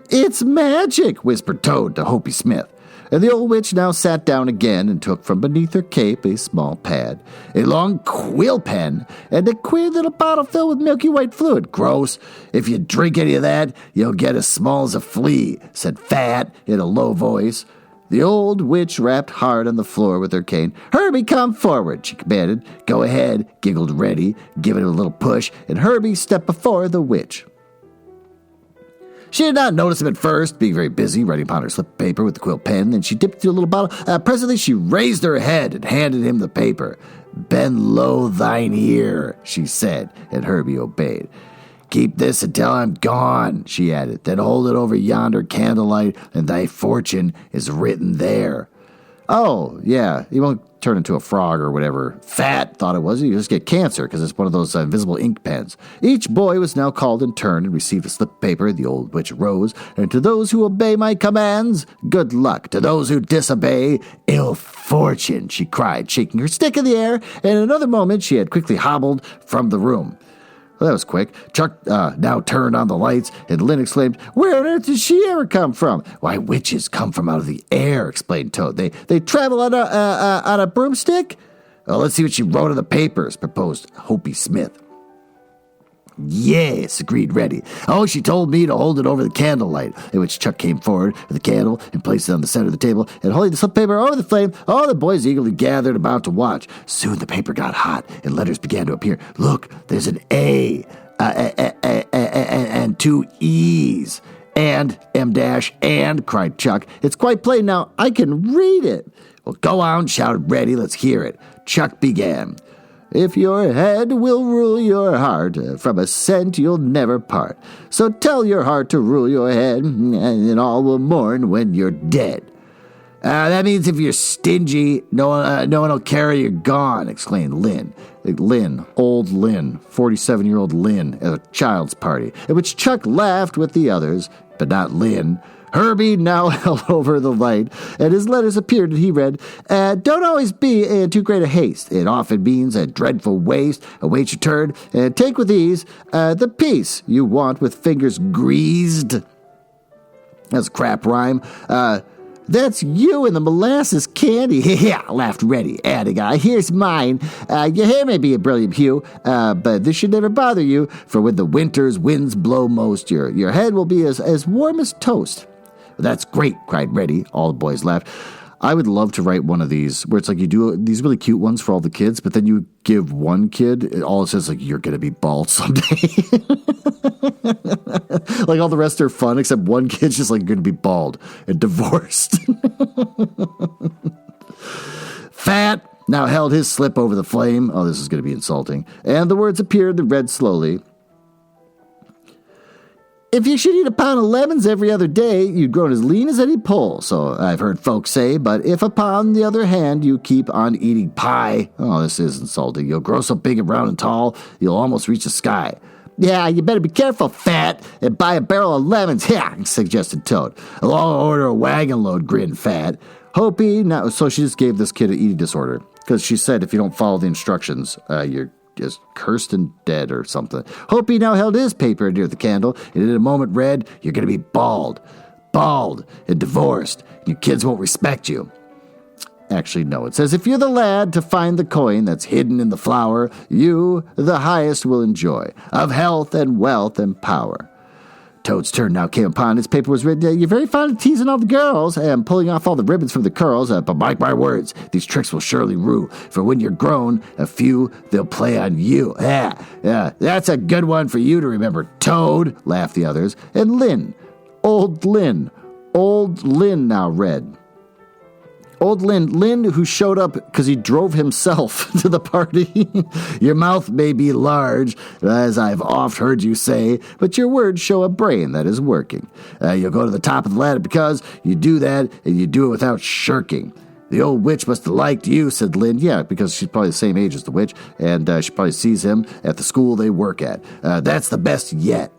It's magic, whispered Toad to Hopi Smith. And the old witch now sat down again and took from beneath her cape a small pad, a long quill pen, and a queer little bottle filled with milky white fluid. Gross. If you drink any of that, you'll get as small as a flea, said Fat in a low voice. The old witch rapped hard on the floor with her cane. Herbie, come forward, she commanded. Go ahead, giggled Reddy, giving it a little push, and Herbie stepped before the witch. She did not notice him at first, being very busy writing upon her slip of paper with the quill pen. Then she dipped into a little bottle. Presently she raised her head and handed him the paper. Bend low thine ear, she said, and Herbie obeyed. Keep this until I'm gone, she added. Then hold it over yonder candlelight, and thy fortune is written there. Oh, yeah, he won't turn into a frog or whatever Fat thought it was. You just get cancer because it's one of those invisible ink pens. Each boy was now called in turn and received a slip of paper. The old witch rose. And to those who obey my commands, good luck. To those who disobey, ill fortune, she cried, shaking her stick in the air. And in another moment, she had quickly hobbled from the room. Well, that was quick. Chuck now turned on the lights, and Lynn exclaimed, Where on earth did she ever come from? Why, witches come from out of the air, explained Toad. They travel on a broomstick? Well, let's see what she wrote in the papers, proposed Hopi Smith. Yes, agreed Reddy. Oh, she told me to hold it over the candlelight, in which Chuck came forward with the candle and placed it on the center of the table, and holding the slip paper over the flame, all the boys eagerly gathered about to watch. Soon the paper got hot, and letters began to appear. Look, there's an A, and 2 E's, and M-dash, and, cried Chuck. It's quite plain now. I can read it. Well, go on, shouted Reddy. Let's hear it. Chuck began. If your head will rule your heart, from a cent you'll never part. So tell your heart to rule your head, and all will mourn when you're dead. That means if you're stingy, no one will care you're gone, exclaimed Lynn. Old Lynn, 47-year-old Lynn, at a child's party, at which Chuck laughed with the others, but not Lynn. Herbie now held over the light, and his letters appeared, and he read, Don't always be in too great a haste. It often means a dreadful waste. Await your turn, and take with ease the peace you want with fingers greased. That's a crap rhyme. That's you and the molasses candy. Yeah, laughed Reddy, adding, here's mine. Your hair may be a brilliant hue, but this should never bother you, for when the winter's winds blow most, your head will be as warm as toast. That's great, cried Reddy. All the boys laughed. I would love to write one of these where it's like you do these really cute ones for all the kids, but then you give one kid, all it says like, you're going to be bald someday. Like all the rest are fun, except one kid's just like, you're going to be bald and divorced. Fat now held his slip over the flame. Oh, this is going to be insulting. And the words appeared and read slowly. If you should eat a pound of lemons every other day, you'd grow as lean as any pole, so I've heard folks say, but if upon the other hand you keep on eating pie, oh, this is insulting, you'll grow so big and round and tall, you'll almost reach the sky. Yeah, you better be careful, Fat, and buy a barrel of lemons, yeah, suggested Toad. I'll order a wagon load, grinned Fat. Hopi, now, so she just gave this kid an eating disorder, because she said if you don't follow the instructions, you're just cursed and dead or something. Hopi now held his paper near the candle, and in a moment read, You're going to be bald and divorced, and your kids won't respect you. Actually, no, it says, if you're the lad to find the coin that's hidden in the flower, you, the highest, will enjoy, of health and wealth and power. Toad's turn now came upon. His paper was written, you're very fond of teasing all the girls and pulling off all the ribbons from the curls, but mark my words, these tricks will surely rue, for when you're grown, a few they'll play on you. Yeah, that's a good one for you to remember, Toad, laughed the others. And Old Lynn now read. Old Lynn, who showed up because he drove himself to the party. Your mouth may be large, as I've oft heard you say, but your words show a brain that is working. You'll go to the top of the ladder because you do that, and you do it without shirking. The old witch must have liked you, said Lynn. Yeah, because she's probably the same age as the witch, and she probably sees him at the school they work at. That's the best yet.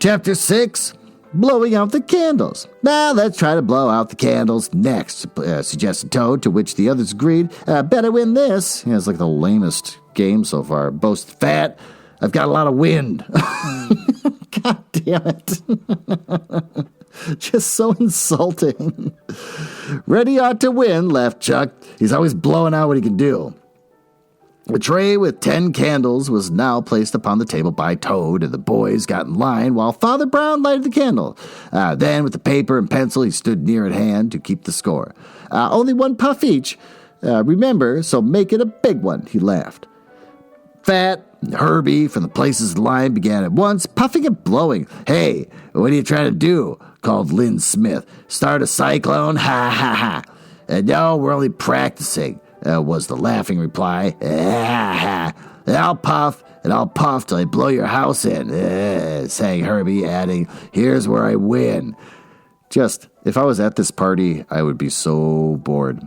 Chapter 6. Blowing out the candles. Now, let's try to blow out the candles next, suggested Toad, to which the others agreed. Better win this. Yeah, it's like the lamest game so far. Boast fat. I've got a lot of wind. God damn it. Just so insulting. Ready ought to win, laughed Chuck. He's always blowing out what he can do. A tray with 10 candles was now placed upon the table by Toad, and the boys got in line while Father Brown lighted the candle. Then, with the paper and pencil, he stood near at hand to keep the score. Only one puff each. Remember, so make it a big one, he laughed. Fat and Herbie from the places in line began at once, puffing and blowing. Hey, what are you trying to do? Called Lynn Smith. Start a cyclone? Ha, ha, ha. No, we're only practicing. Was the laughing reply. I'll puff till I blow your house in, sang Herbie, adding, here's where I win. Just, if I was at this party, I would be so bored.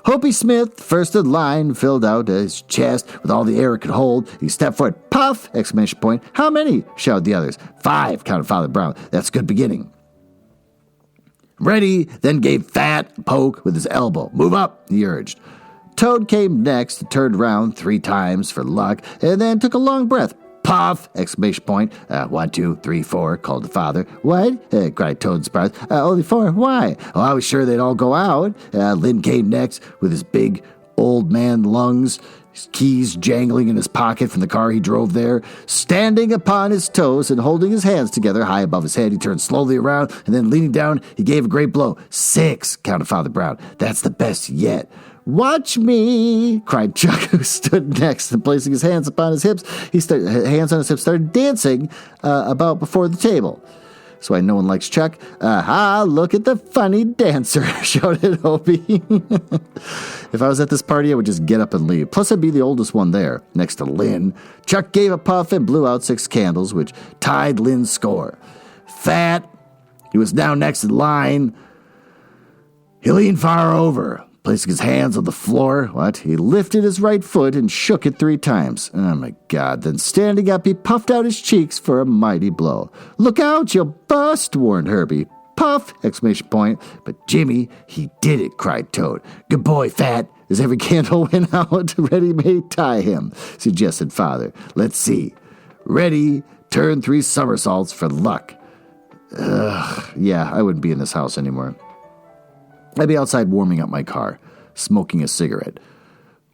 Hopi Smith, first in line, filled out his chest with all the air it could hold. He stepped forward. Puff! Exclamation point. How many? Shouted the others. 5, counted Father Brown. That's a good beginning. Ready, then gave Fat a poke with his elbow. Move up, he urged. Toad came next, turned around 3 times for luck, and then took a long breath. Puff! Exclamation point. 1, 2, 3, 4, called the father. What? Cried Toad in surprise. Only 4. Why? Oh, I was sure they'd all go out. Lynn came next with his big old man lungs, his keys jangling in his pocket from the car he drove there. Standing upon his toes and holding his hands together high above his head, he turned slowly around, and then leaning down, he gave a great blow. 6, counted Father Brown. That's the best yet. Watch me, cried Chuck, who stood next, and placing his hands upon his hips, hands on his hips, started dancing about before the table. That's why no one likes Chuck. Look at the funny dancer, shouted Hopi. If I was at this party, I would just get up and leave. Plus, I'd be the oldest one there, next to Lynn. Chuck gave a puff and blew out 6 candles, which tied Lynn's score. Fat, he was now next in line. He leaned far over, placing his hands on the floor. He lifted his right foot and shook it 3 times. Oh, my God. Then standing up, he puffed out his cheeks for a mighty blow. Look out, you'll bust, warned Herbie. Puff! Exclamation point. But Jimmy, he did it, cried Toad. Good boy, Fat. As every candle went out, Ready may tie him, suggested Father. Let's see. Ready, turn 3 somersaults for luck. Yeah, I wouldn't be in this house anymore. I'd be outside warming up my car, smoking a cigarette,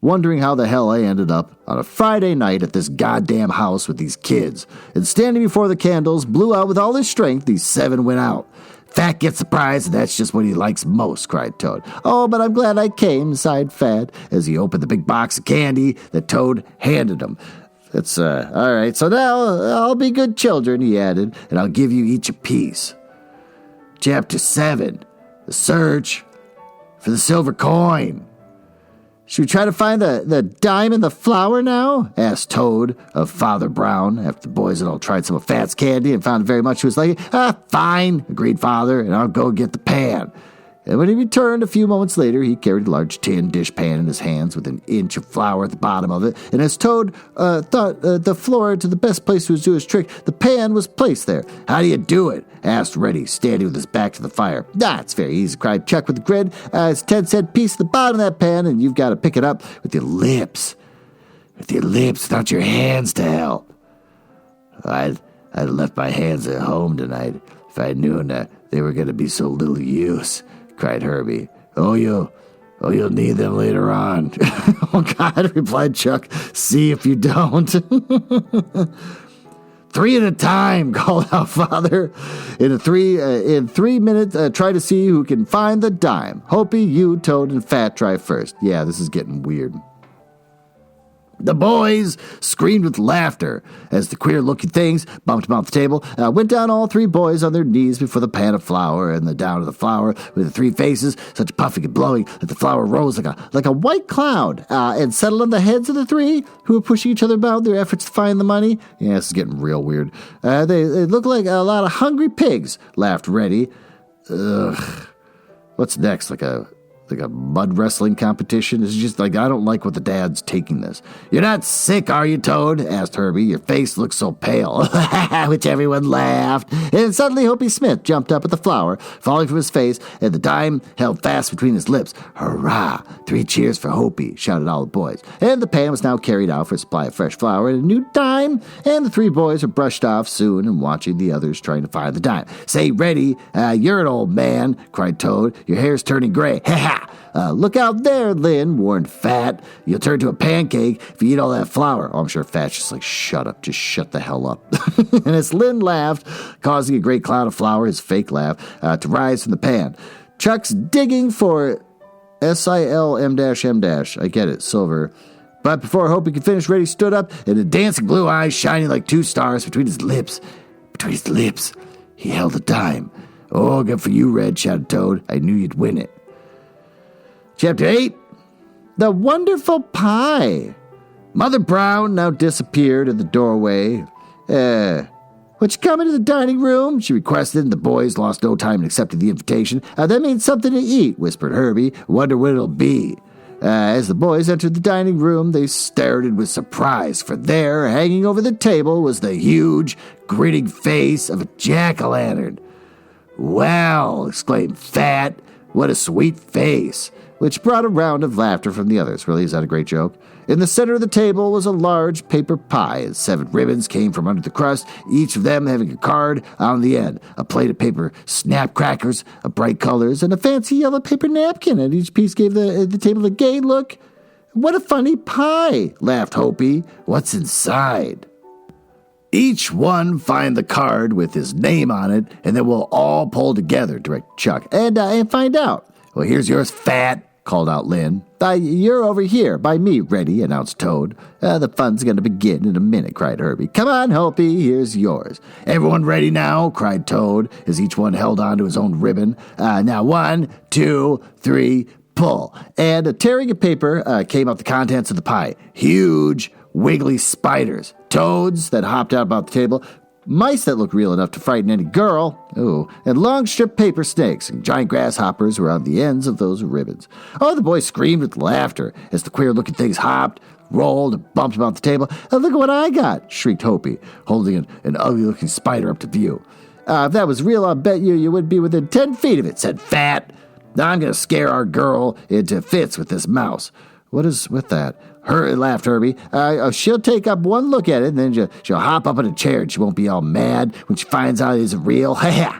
wondering how the hell I ended up on a Friday night at this goddamn house with these kids. And standing before the candles, blew out with all his strength, these 7 went out. Fat gets the prize, and that's just what he likes most, cried Toad. Oh, but I'm glad I came, sighed Fat, as he opened the big box of candy that Toad handed him. That's, all right, so now I'll be good children, he added, and I'll give you each a piece. Chapter 7, The Search for the Silver Coin. Should we try to find the dime in the flour now? Asked Toad of Father Brown, after the boys had all tried some of Fat's candy and found very much to his liking. Fine, agreed Father, and I'll go get the pan. And when he returned a few moments later, he carried a large tin dishpan in his hands with an inch of flour at the bottom of it. And as Toad thought the floor to the best place to do his trick, the pan was placed there. How do you do it? Asked Reddy, standing with his back to the fire. It's very easy, cried Chuck with a grin. It's a 10-cent piece at the bottom of that pan, and you've got to pick it up with your lips. With your lips, without your hands to help. I'd left my hands at home tonight if I knew they were going to be so little use, cried Herbie. Oh, Oh, you'll need them later on. Oh, God, replied Chuck. See if you don't. 3 at a time, called out Father. In 3 minutes, try to see who can find the dime. Hopi, you, Toad, and Fat try first. Yeah, this is getting weird. The boys screamed with laughter as the queer-looking things bumped about the table. Went down all 3 boys on their knees before the pan of flour, and the down of the flour with the 3 faces, such puffing and blowing that the flour rose like a white cloud, and settled on the heads of the 3 who were pushing each other about in their efforts to find the money. Yeah, this is getting real weird. They looked like a lot of hungry pigs, laughed Reddy. Ugh. What's next? Like a mud wrestling competition? It's just like, I don't like what the dad's taking this. You're not sick, are you, Toad? Asked Herbie. Your face looks so pale. Which everyone laughed. And suddenly Hopi Smith jumped up at the flour, falling from his face, and the dime held fast between his lips. Hurrah! 3 cheers for Hopi, shouted all the boys. And the pan was now carried out for a supply of fresh flour and a new dime, and the 3 boys were brushed off soon and watching the others trying to find the dime. Say, Reddy, you're an old man, cried Toad. Your hair's turning gray. Ha ha! Look out there, Lynn, warned Fat. You'll turn to a pancake if you eat all that flour. Oh, I'm sure Fat's just like, shut up, just shut the hell up. And as Lynn laughed, causing a great cloud of flour, his fake laugh, to rise from the pan. Chuck's digging for SILM-M-. I get it, silver. But before Hopi could finish, Reddy stood up, and the dancing blue eyes shining like 2 stars between his lips. Between his lips, he held a dime. Oh, good for you, Red, shouted Toad. I knew you'd win it. Chapter 8, The Wonderful Pie. Mother Brown now disappeared in the doorway. Would you come into the dining room? She requested, and the boys lost no time in accepting the invitation. That means something to eat, whispered Herbie. Wonder what it'll be. As the boys entered the dining room, they stared with surprise, for there, hanging over the table, was the huge, grinning face of a jack-o'-lantern. Well, exclaimed Fat, what a sweet face, which brought a round of laughter from the others. Really, is that a great joke? In the center of the table was a large paper pie, and 7 ribbons came from under the crust, each of them having a card on the end, a plate of paper snap crackers of bright colors, and a fancy yellow paper napkin, and each piece gave the table a gay look. What a funny pie, laughed Hopi. What's inside? Each one find the card with his name on it, and then we'll all pull together, directed Chuck, and find out. Well, here's yours, Fat, called out Lynn. You're over here by me, Reddy, announced Toad. The fun's going to begin in a minute, cried Herbie. Come on, Hopi, here's yours. Everyone ready now, cried Toad, as each one held on to his own ribbon. Now 1, 2, 3, pull. And tearing a paper came out the contents of the pie. Huge, wiggly spiders, toads that hopped out about the table, mice that looked real enough to frighten any girl, and long strip paper snakes and giant grasshoppers were on the ends of those ribbons. Oh, the boys screamed with laughter as the queer-looking things hopped, rolled, and bumped about the table. Look at what I got, shrieked Hopi, holding an ugly-looking spider up to view. If that was real, I'll bet you wouldn't be within 10 feet of it, said Fat. Now I'm going to scare our girl into fits with this mouse. What is with that? Laughed Herbie. She'll take up one look at it, and then she'll hop up in a chair, and she won't be all mad when she finds out it isn't real. Ha!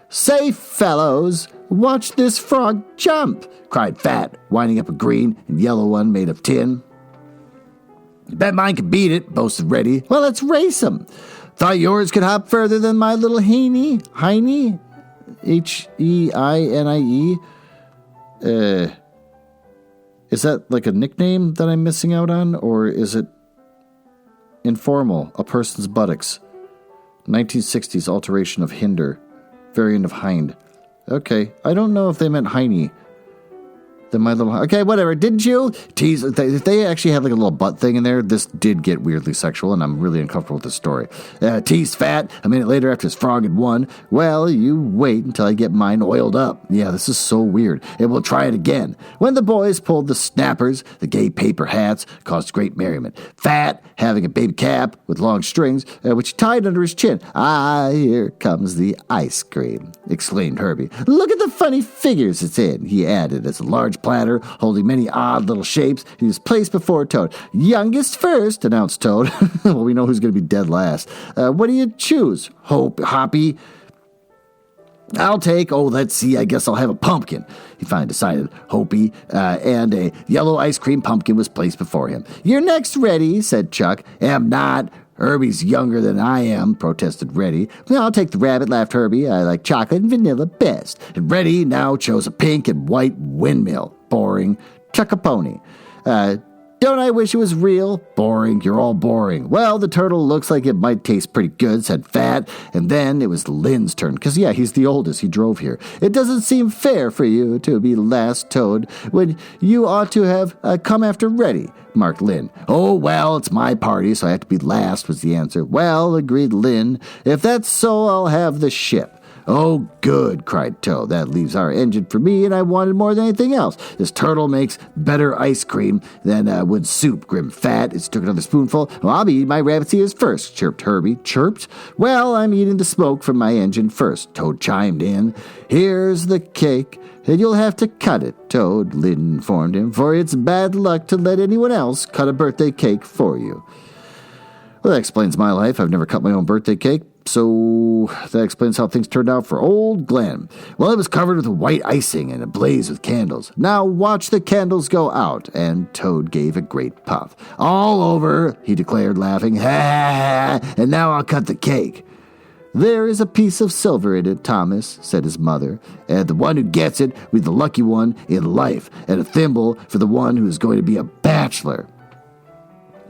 Say, fellows, watch this frog jump, cried Fat, winding up a green and yellow one made of tin. Bet mine can beat it, boasted Reddy. Well, let's race 'em. Thought yours could hop further than my little Heine? Heine? Heine? Is that like a nickname that I'm missing out on, or is it informal, a person's buttocks? 1960s alteration of hinder, variant of hind. Okay, I don't know if they meant Heine. Then my little... Okay, whatever. Didn't you tease... If they actually had like a little butt thing in there, this did get weirdly sexual, and I'm really uncomfortable with this story. Teased Fat a minute later after his frog had won. Well, you wait until I get mine oiled up. Yeah, this is so weird. And we'll try it again. When the boys pulled the snappers, the gay paper hats caused great merriment. Fat, having a baby cap with long strings, which he tied under his chin. Here comes the ice cream, exclaimed Herbie. Look at the funny figures it's in, he added, as a large platter holding many odd little shapes he was placed before Toad. Youngest first, announced Toad. Well, we know who's going to be dead last. What do you choose, Hoppy? let's see, I guess I'll have a pumpkin. He finally decided. Hopi, and a yellow ice cream pumpkin was placed before him. You're next, Reddy, said Chuck. Am not. Herbie's younger than I am, protested Reddy. Well, I'll take the rabbit, laughed Herbie. I like chocolate and vanilla best. And Reddy now chose a pink and white windmill. Boring. Chuck a pony. Don't I wish it was real? Boring. You're all boring. Well, the turtle looks like it might taste pretty good, said Fat. And then it was Lynn's turn, because, yeah, he's the oldest. He drove here. It doesn't seem fair for you to be last, Toad, when you ought to have come after Reddy, marked Lynn. Oh, well, it's my party, so I have to be last, was the answer. Well, agreed Lynn. If that's so, I'll have the ship. Oh, good, cried Toad. That leaves our engine for me, and I wanted more than anything else. This turtle makes better ice cream than would soup, grinned Fat. It took another spoonful. Well, I'll be eating my rabbit's ears first, chirped Herbie. Chirped? Well, I'm eating the smoke from my engine first, Toad chimed in. Here's the cake, and you'll have to cut it, Toad, Lynn informed him, for it's bad luck to let anyone else cut a birthday cake for you. Well, that explains my life. I've never cut my own birthday cake. So that explains how things turned out for old Glenn. Well, it was covered with white icing and ablaze with candles. Now watch the candles go out. And Toad gave a great puff. All over, he declared, laughing. Ha! And now I'll cut the cake. There is a piece of silver in it, Thomas, said his mother, and the one who gets it will be the lucky one in life, and a thimble for the one who is going to be a bachelor.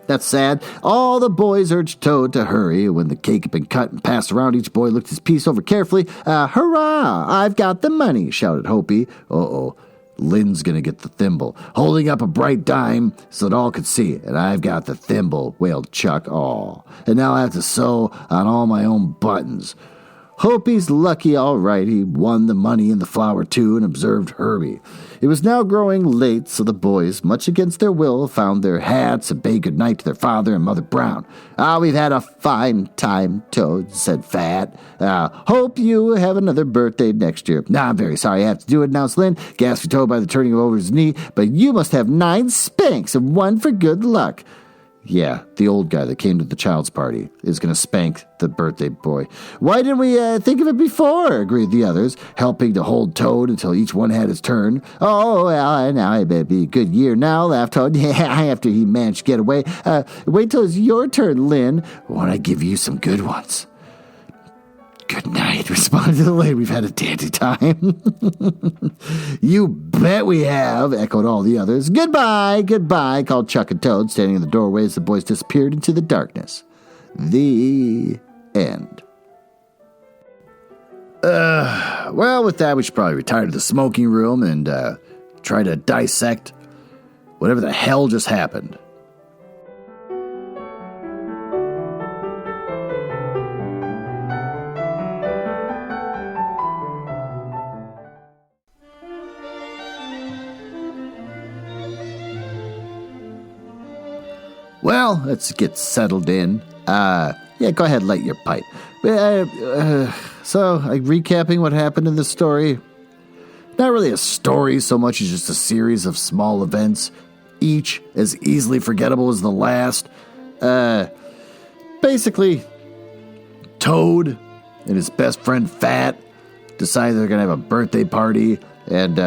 That's sad. All the boys urged Toad to hurry. When the cake had been cut and passed around, each boy looked his piece over carefully. Hurrah! I've got the money, shouted Hopi. Uh-oh. Lynn's gonna get the thimble, holding up a bright dime so that all could see it. And I've got the thimble, wailed Chuck. Aw. And now I have to sew on all my own buttons. Hopi's lucky, all right. He won the money and the flour, too, and observed Herbie. It was now growing late, so the boys, much against their will, found their hats and bade good night to their father and Mother Brown. We've had a fine time, Toad, said Fat. Hope you have another birthday next year. I'm very sorry I have to do it, announced Lynn, gasped Toad by the turning over his knee, but you must have 9 spanks and 1 for good luck. Yeah, the old guy that came to the child's party is going to spank the birthday boy. Why didn't we think of it before? Agreed the others, helping to hold Toad until each one had his turn. Oh, well, now it better be a good year now, laughed Toad. Yeah, after he managed to get away. Wait till it's your turn, Lynn. Won't I give you some good ones? Good night, responded the lady. We've had a dandy time. You bet we have, echoed all the others. Goodbye, goodbye, called Chuck and Toad, standing in the doorway as the boys disappeared into the darkness. The end. Well, with that, we should probably retire to the smoking room and try to dissect whatever the hell just happened. Well, let's get settled in. Yeah, go ahead, light your pipe. So, recapping what happened in the story. Not really a story so much as just a series of small events, each as easily forgettable as the last. Basically, Toad and his best friend Fat decide they're going to have a birthday party, and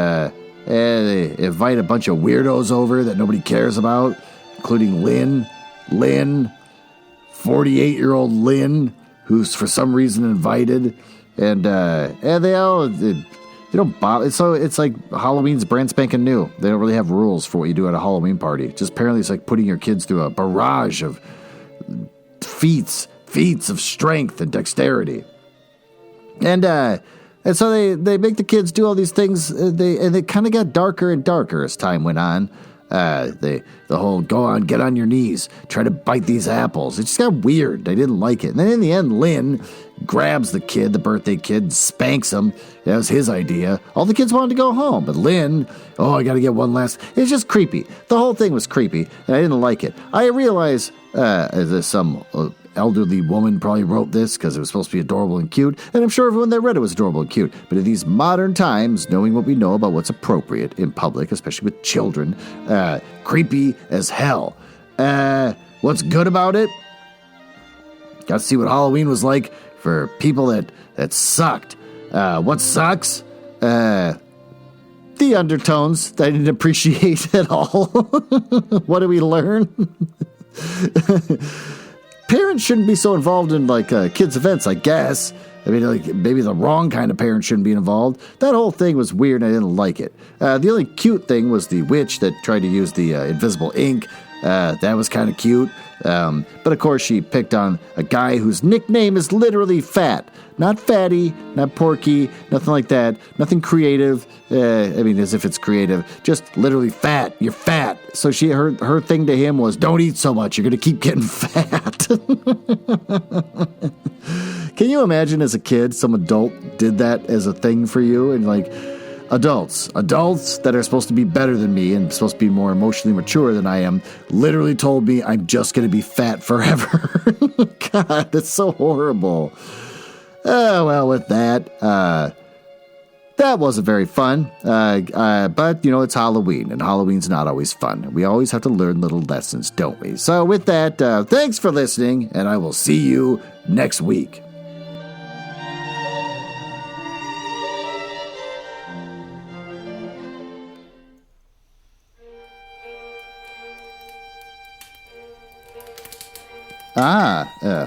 they invite a bunch of weirdos over that nobody cares about, including Lynn, 48-year-old Lynn, who's for some reason invited, and they don't bother. So it's like Halloween's brand spanking new. They don't really have rules for what you do at a Halloween party. Just apparently it's like putting your kids through a barrage of feats of strength and dexterity, and so they make the kids do all these things. They kind of got darker and darker as time went on. The whole go on, get on your knees, try to bite these apples. It just got weird. I didn't like it. And then in the end, Lynn grabs the kid, the birthday kid, spanks him. That was his idea. All the kids wanted to go home, but Lynn, I got to get one last. It's just creepy. The whole thing was creepy, and I didn't like it. I realize there's some elderly woman probably wrote this because it was supposed to be adorable and cute, and I'm sure everyone that read it was adorable and cute. But in these modern times, knowing what we know about what's appropriate in public, especially with children, creepy as hell. What's good about it? Got to see what Halloween was like for people that sucked. What sucks? The undertones that I didn't appreciate at all. What do we learn? Parents shouldn't be so involved in, kids' events, I guess. I mean, maybe the wrong kind of parent shouldn't be involved. That whole thing was weird and I didn't like it. The only cute thing was the witch that tried to use the invisible ink. That was kind of cute. But of course she picked on a guy whose nickname is literally Fat. Not Fatty, not Porky, nothing like that. Nothing creative. As if it's creative. Just literally fat. You're fat. So her thing to him was, don't eat so much. You're going to keep getting fat. Can you imagine as a kid, some adult did that as a thing for you? And adults that are supposed to be better than me and supposed to be more emotionally mature than I am, literally told me I'm just going to be fat forever. God, that's so horrible. Oh, well, with that, that wasn't very fun. But, it's Halloween, and Halloween's not always fun. We always have to learn little lessons, don't we? So with that, thanks for listening, and I will see you next week.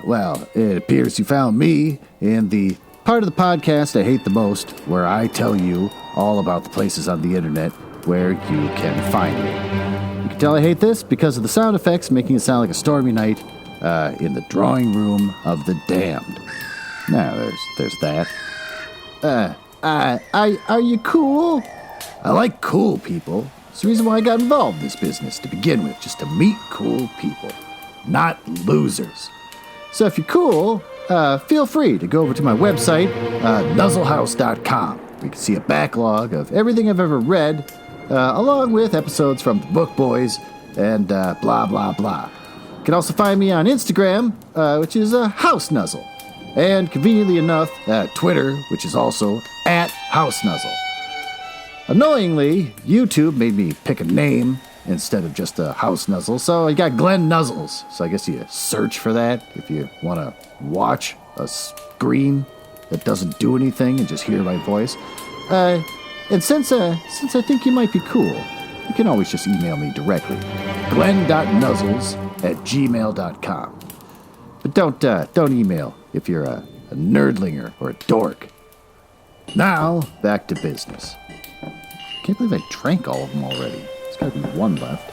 Well, it appears you found me in the part of the podcast I hate the most, where I tell you all about the places on the internet where you can find me. You can tell I hate this because of the sound effects making it sound like a stormy night in the drawing room of the damned. Now, there's that. Are you cool? I like cool people. It's the reason why I got involved in this business to begin with, just to meet cool people. Not losers. So if you're cool, feel free to go over to my website, nuzzlehouse.com. You can see a backlog of everything I've ever read, along with episodes from the Book Boys and blah, blah, blah. You can also find me on Instagram, which is House Nuzzle. And conveniently enough, Twitter, which is also @HouseNuzzle. Annoyingly, YouTube made me pick a name instead of just a House Nuzzle, so I got Glenn Nuzzles. So I guess you search for that if you want to watch a screen that doesn't do anything and just hear my voice. And since I think you might be cool, you can always just email me directly, glenn.nuzzles@gmail.com. But don't email if you're a nerdlinger or a dork. Now, back to business. Can't believe I drank all of them already. There's got to be one left.